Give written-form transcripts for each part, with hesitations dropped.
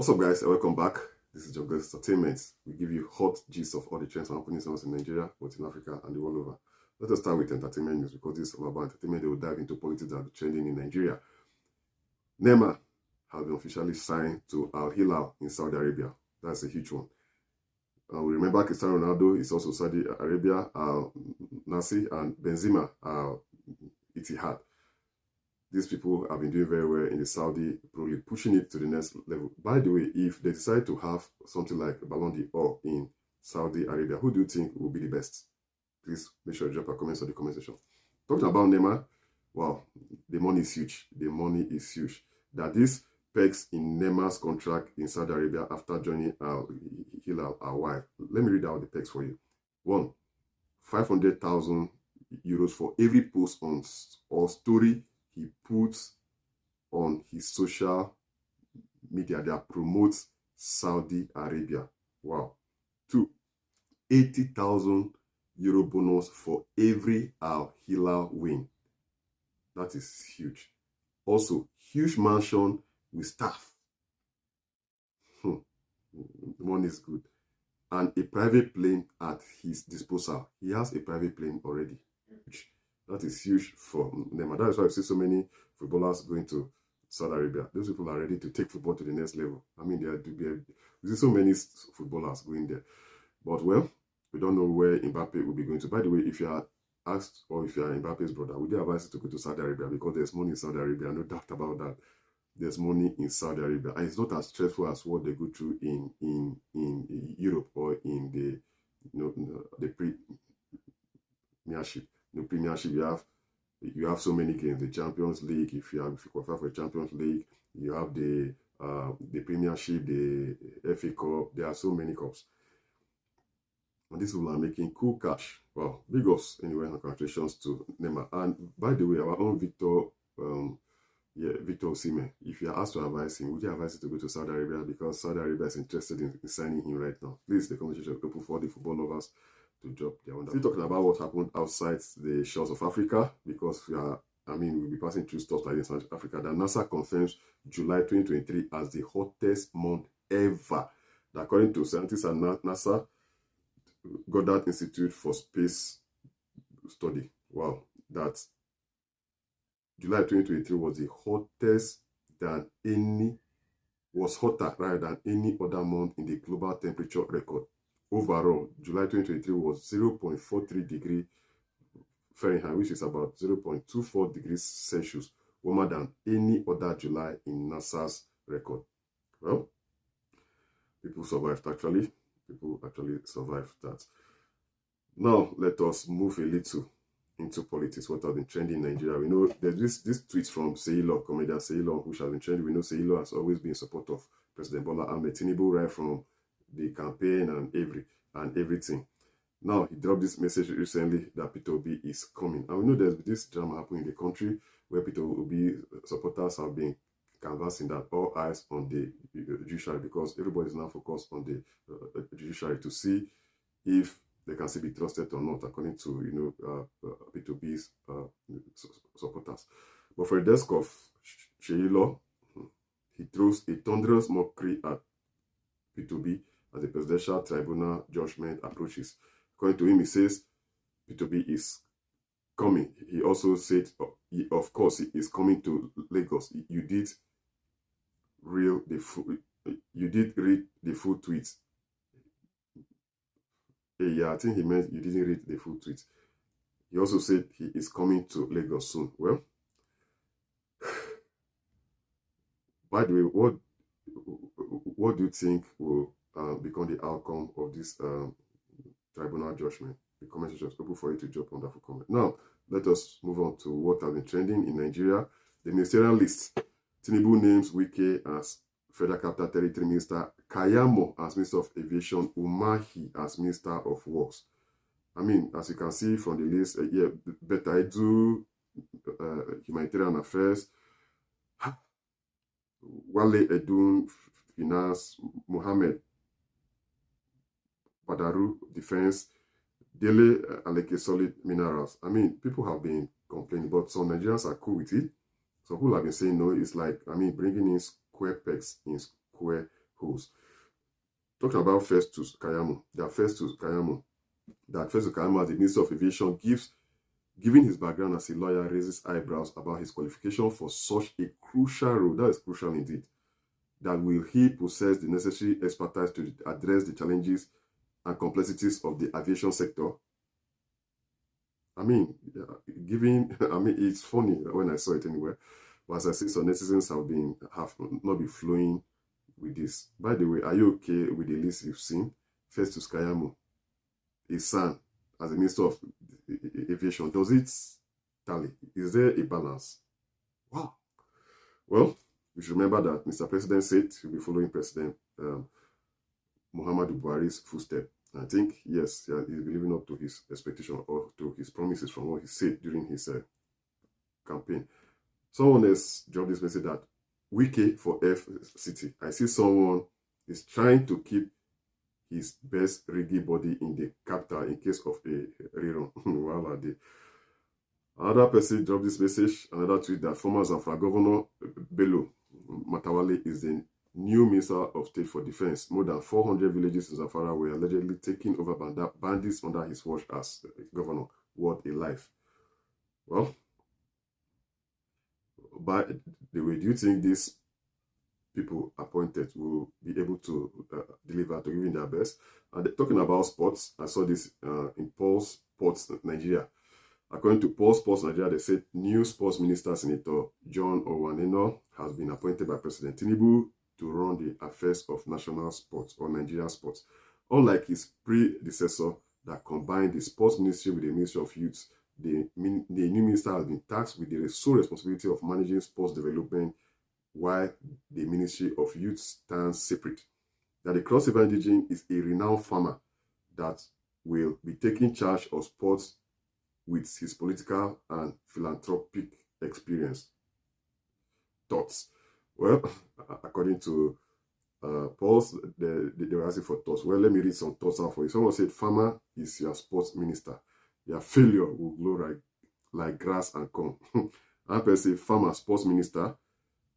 What's up, guys, and welcome back. This is Jungle Entertainment. We give you hot gist of all the trends and happenings in Nigeria, both in Africa and the world over. Let us start with entertainment news because this is all about entertainment. They will dive into politics that are trending in Nigeria. Neymar has been officially signed to Al Hilal in Saudi Arabia. That's a huge one. We remember Cristiano Ronaldo is also Saudi Arabia, NLC, and Benzema, Etihad. These people have been doing very well in the Saudi Pro League, pushing it to the next level. By the way, if they decide to have something like Ballon d'Or in Saudi Arabia, who do you think will be the best? Please make sure you drop a comment on the comment section. Talking about Neymar, wow, the money is huge. The money is huge. That this pegs in Neymar's contract in Saudi Arabia after joining Al Hilal, our wife. Let me read out the pegs for you. 1, 500,000 euros for every post on or story he puts on his social media that promotes Saudi Arabia. Wow. 2, 80,000 euro bonus for every Al Hilal win. That is huge. Also, huge mansion with staff. The money is good. And a private plane at his disposal. He has a private plane already. That is huge for Neymar. That is why we see so many footballers going to Saudi Arabia. Those people are ready to take football to the next level. I mean, we see so many footballers going there. But, well, we don't know where Mbappe will be going to. By the way, if you are asked or if you are Mbappe's brother, would you advise you to go to Saudi Arabia? Because there's money in Saudi Arabia, no doubt about that. There's money in Saudi Arabia. And it's not as stressful as what they go through in Europe or in the Premiership. In the Premiership, you have so many games. The Champions League, if you qualify for the Champions League, you have the Premiership, the FA Cup. There are so many cups. And these people are making cool cash. Well, big ups anyway, and congratulations to Neymar. And by the way, our own Victor Osimhen, if you are asked to advise him, would you advise him to go to Saudi Arabia? Because Saudi Arabia is interested in signing him right now. Please, the conversation is open for the football lovers to drop their own. Still talking about what happened outside the shores of Africa, because we'll be passing through stuff like this in Africa. That NASA confirms July 2023 as the hottest month ever. That according to scientists at NASA, Goddard Institute for Space Study, wow, that July 2023 was the hottest hotter than any other month in the global temperature record. Overall, July 2023 was 0.43 degrees Fahrenheit, which is about 0.24 degrees Celsius, warmer than any other July in NASA's record. Well, people survived actually. People actually survived that. Now, let us move a little into politics, what has been trending in Nigeria. We know there's this tweet from Seilo, comedian Seilo, which has been trending. We know Seilo has always been in support of President Bola Ahmed Tinubu right from the campaign and everything. Now, he dropped this message recently that Peter Obi is coming. And we know there's this drama happening in the country where Peter Obi supporters have been canvassing that all eyes on the judiciary, because everybody is now focused on the judiciary to see if they can still be trusted or not, according to Peter Obi's supporters. But for the desk of Sheilo, he throws a thunderous mockery at Peter Obi as the presidential tribunal judgment approaches. According to him, he says Peter Obi is coming. He also said, of course, he is coming to Lagos. You did read the full tweet. Yeah, I think he meant you didn't read the full tweet. He also said he is coming to Lagos soon. Well, by the way, what do you think will become the outcome of this tribunal judgment? The comment section is open for you to drop on that for comment. Now, let us move on to what has been trending in Nigeria. The ministerial list. Tinubu names Wike as Federal Capital Territory Minister, Kayamo as Minister of Aviation, Umahi as Minister of Works. I mean, as you can see from the list, Beta Edu, Humanitarian Affairs, Wale Edun, Finance, Mohammed Badaru, Defense, Dele Aleke Solid Minerals. I mean, people have been complaining, but some Nigerians are cool with it. Some people have been saying no. It's like, I mean, bringing in square pegs in square holes. Talking about Festus Kayamo, that Festus Kayamo, as the Minister of Aviation, given his background as a lawyer, raises eyebrows about his qualification for such a crucial role. That is crucial indeed. That will he possess the necessary expertise to address the challenges and complexities of the aviation sector? I mean, it's funny when I saw it anywhere. But as I see, some netizens have not been flowing with this. By the way, are you okay with the list you've seen? Festus Kayamo, his son, as a Minister of Aviation, does it tally? Is there a balance? Wow. Well, we should remember that Mr. President said he'll be following President Muhammadu Buhari's footsteps. I think, yes, he's been living up to his expectation or to his promises from what he said during his campaign. Someone else dropped this message that Wike for FCT. I see someone is trying to keep his best reggae body in the capital in case of a rerun. Another person dropped this message, another tweet, that former Zamfara Governor Bello Matawale is the new Minister of State for Defense. More than 400 villages in Zamfara were allegedly taken over by bandits under his watch as governor. What a life. Well, by the way, do you think these people appointed will be able to deliver, to give in their best? And talking about sports, I saw this in Pulse Sports Nigeria. According to Pulse Sports Nigeria, they said new sports minister, Senator John Owaneno, has been appointed by President Tinubu to run the affairs of national sports or Nigerian sports. Unlike his predecessor that combined the sports ministry with the Ministry of Youth, the new minister has been tasked with the sole responsibility of managing sports development, while the Ministry of Youth stands separate. That the Cross River Indigen is a renowned farmer that will be taking charge of sports with his political and philanthropic experience. Thoughts? Well, according to Pulse, they were asking for thoughts. Well, let me read some thoughts out for you. Someone said, farmer is your sports minister. Your failure will grow like grass and corn. Another person said, farmer, sports minister.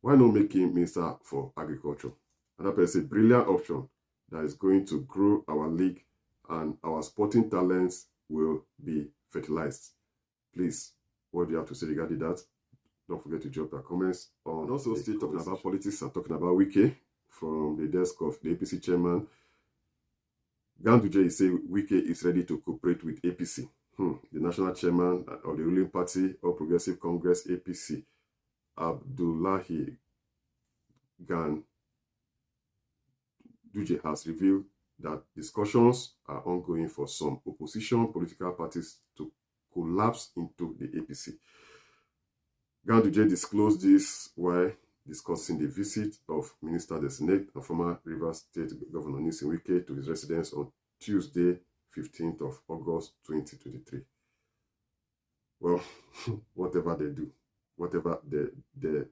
Why not make him minister for agriculture? Another person said, brilliant option that is going to grow our league and our sporting talents will be fertilized. Please, what do you have to say regarding that? Don't forget to drop your comments. And also still talking about politics and talking about Wike from the desk of the APC chairman. Ganduje is saying Wike is ready to cooperate with APC. The national chairman of the ruling party or Progressive Congress APC, Abdullahi Ganduje, has revealed that discussions are ongoing for some opposition political parties to collapse into the APC. Ganduje disclosed this while discussing the visit of Minister Designate and former Rivers State Governor Nyesom Wike to his residence on Tuesday, 15th of August 2023. Well, whatever they do, whatever they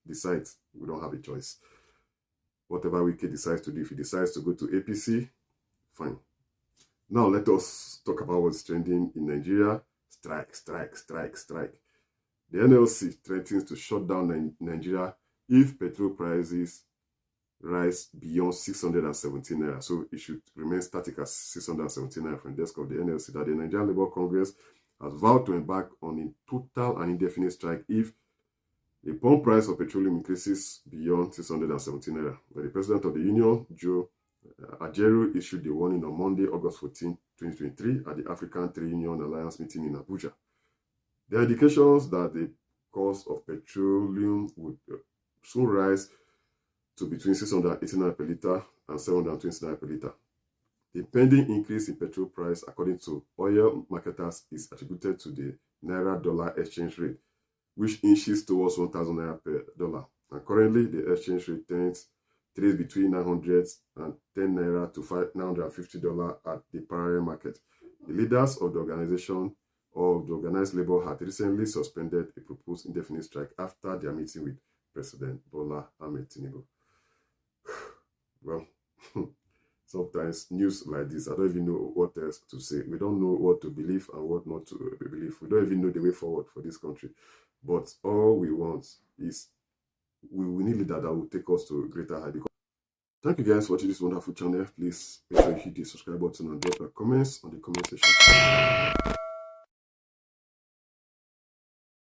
decide, we don't have a choice. Whatever Wike decides to do, if he decides to go to APC, fine. Now let us talk about what's trending in Nigeria. Strike, strike, strike, strike. The NLC threatens to shut down Nigeria if petrol prices rise beyond 617 naira. So it should remain static at 617 naira from the desk of the NLC. That the Nigerian Labour Congress has vowed to embark on a total and indefinite strike if the pump price of petroleum increases beyond 617 naira. But the president of the union, Joe Ajaero, issued the warning on Monday, August 14, 2023, at the African Trade Union Alliance meeting in Abuja. There are indications that the cost of petroleum would soon rise to between 689 per litre and 729 per litre. The pending increase in petrol price, according to oil marketers, is attributed to the Naira-dollar exchange rate, which inches towards 1,000 Naira per dollar. And currently, the exchange rate trades between 910 Naira to $950 at the parallel market. The leaders of the organization of the organized labor had recently suspended a proposed indefinite strike after their meeting with President Bola Ahmed Tinubu. Well, sometimes news like this, I don't even know what else to say. We don't know what to believe and what not to believe. We don't even know the way forward for this country. But all we want is we need a leader that will take us to a greater height. Thank you guys for watching this wonderful channel. Please make sure you hit the subscribe button and drop your comments on the comment section.